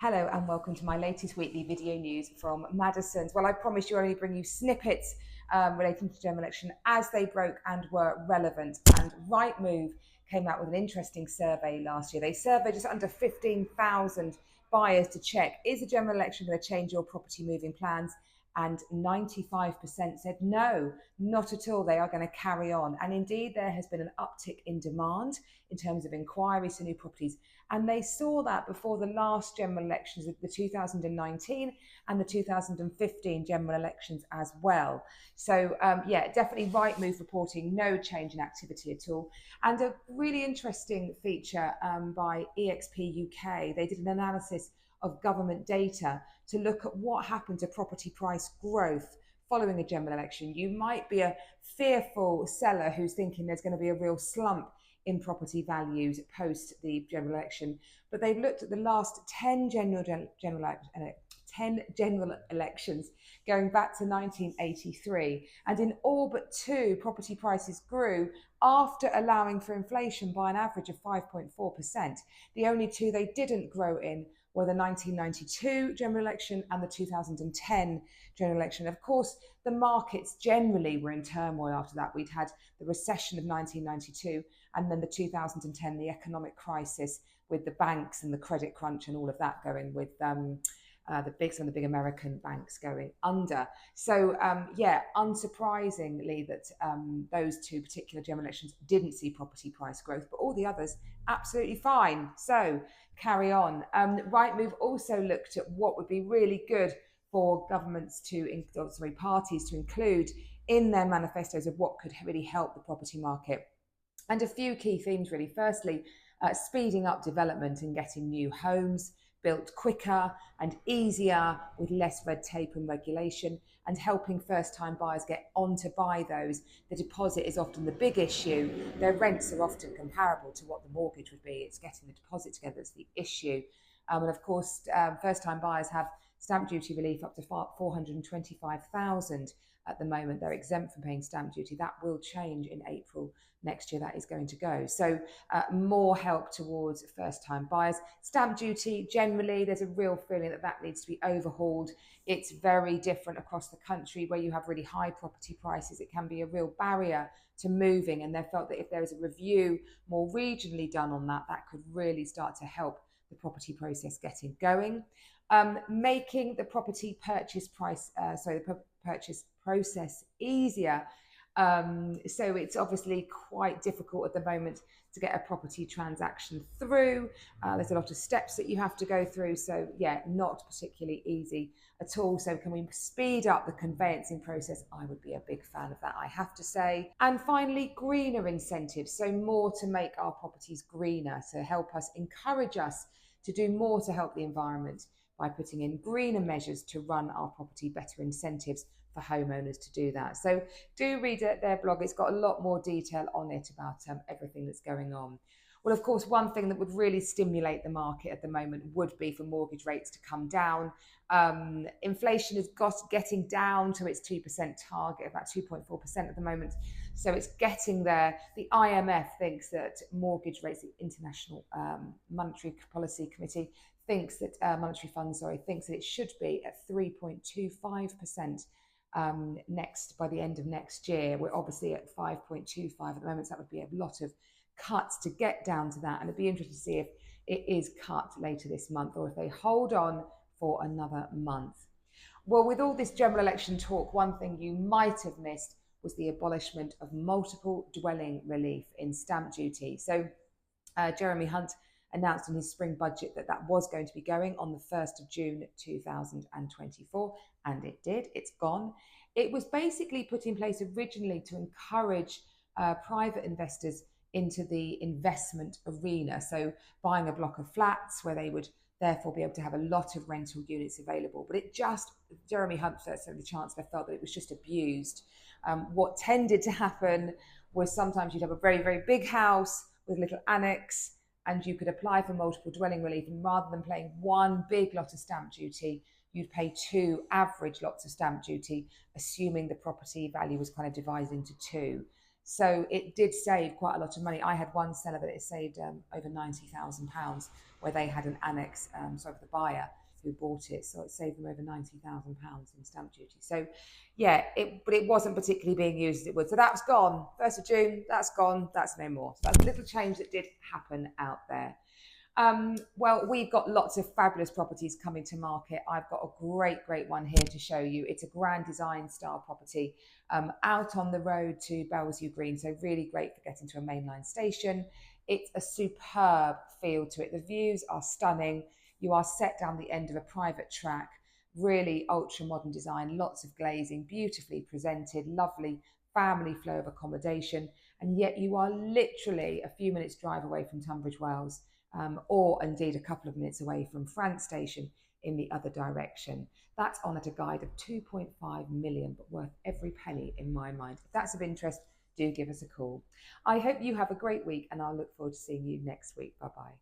Hello and welcome to my latest weekly video news from Madison's. Well, I promise you only bring you snippets relating to the general election as they broke and were relevant. And Rightmove came out with an interesting survey last year. They surveyed just under 15,000 buyers to check, is the general election going to change your property moving plans? And 95% said no, not at all. They are going to carry on. And indeed, there has been an uptick in demand in terms of inquiries to new properties. And they saw that before the last general elections, the 2019 and the 2015 general elections as well. So, definitely Rightmove reporting no change in activity at all. And a really interesting feature by EXP UK, they did an analysis of government data to look at what happened to property price growth following a general election. You might be a fearful seller who's thinking there's going to be a real slump in property values post the general election, but they've looked at the last 10 general elections going back to 1983, and in all but two, property prices grew after allowing for inflation by an average of 5.4%. The only two they didn't grow in were the 1992 general election and the 2010 general election. Of course, the markets generally were in turmoil after that. We'd had the recession of 1992 and then the 2010, the economic crisis with the banks and the credit crunch and all of that going with some of the big American banks going under. So, unsurprisingly that those two particular general elections didn't see property price growth, but all the others absolutely fine. So, carry on. Rightmove also looked at what would be really good for parties to include in their manifestos of what could really help the property market. And a few key themes, really. Firstly, speeding up development and getting new homes built quicker and easier with less red tape and regulation, and helping first-time buyers get on to buy those. The deposit is often the big issue. Their rents are often comparable to what the mortgage would be. It's getting the deposit together that's the issue. And of course, first-time buyers have stamp duty relief up to 425,000 at the moment. They're exempt from paying stamp duty. That will change in April next year. That is going to go. So more help towards first-time buyers. Stamp duty, generally, there's a real feeling that that needs to be overhauled. It's very different across the country where you have really high property prices. It can be a real barrier to moving, and they felt that if there is a review more regionally done on that, that could really start to help the property process getting going. Making the property purchase process easier. So it's obviously quite difficult at the moment to get a property transaction through. There's a lot of steps that you have to go through. So not particularly easy at all. So can we speed up the conveyancing process? I would be a big fan of that, I have to say. And finally, greener incentives. So more to make our properties greener, to help us, encourage us to do more to help the environment by putting in greener measures to run our property, better incentives for homeowners to do that. So do read their blog. It's got a lot more detail on it about everything that's going on. Well, of course, one thing that would really stimulate the market at the moment would be for mortgage rates to come down. Inflation is getting down to its 2% target, about 2.4% at the moment. So it's getting there. The IMF thinks that mortgage rates, the International Monetary Policy Committee, thinks that thinks that it should be at 3.25% by the end of next year. We're obviously at 5.25 at the moment, so that would be a lot of cuts to get down to that, and it'd be interesting to see if it is cut later this month or if they hold on for another month. Well, with all this general election talk, one thing you might have missed was the abolishment of multiple dwelling relief in stamp duty. So Jeremy Hunt announced in his spring budget that that was going to be going on the 1st of June 2024, and it did. It's gone. It was basically put in place originally to encourage private investors into the investment arena, so buying a block of flats where they would therefore be able to have a lot of rental units available. But Jeremy Hunt, the Chancellor, felt that it was just abused. What tended to happen was sometimes you'd have a very, very big house with a little annex, and you could apply for multiple dwelling relief, and rather than paying one big lot of stamp duty, you'd pay two average lots of stamp duty, assuming the property value was kind of divided into two. So it did save quite a lot of money. I had one seller that it saved over £90,000, where they had an annex, so the buyer who bought it, so it saved them over £90,000 in stamp duty. So yeah, but it wasn't particularly being used as it would. So that's gone. 1st of June, that's gone. That's no more. So that's a little change that did happen out there. Well, we've got lots of fabulous properties coming to market. I've got a great one here to show you. It's a grand design style property out on the road to Bellsview Green, so really great for getting to a mainline station. It's a superb feel to it. The views are stunning. You are set down the end of a private track, really ultra modern design, lots of glazing, beautifully presented, lovely family flow of accommodation, and yet you are literally a few minutes drive away from Tunbridge Wells, or indeed a couple of minutes away from France Station in the other direction. That's on at a guide of 2.5 million, but worth every penny in my mind. If that's of interest, do give us a call. I hope you have a great week, and I'll look forward to seeing you next week. Bye bye.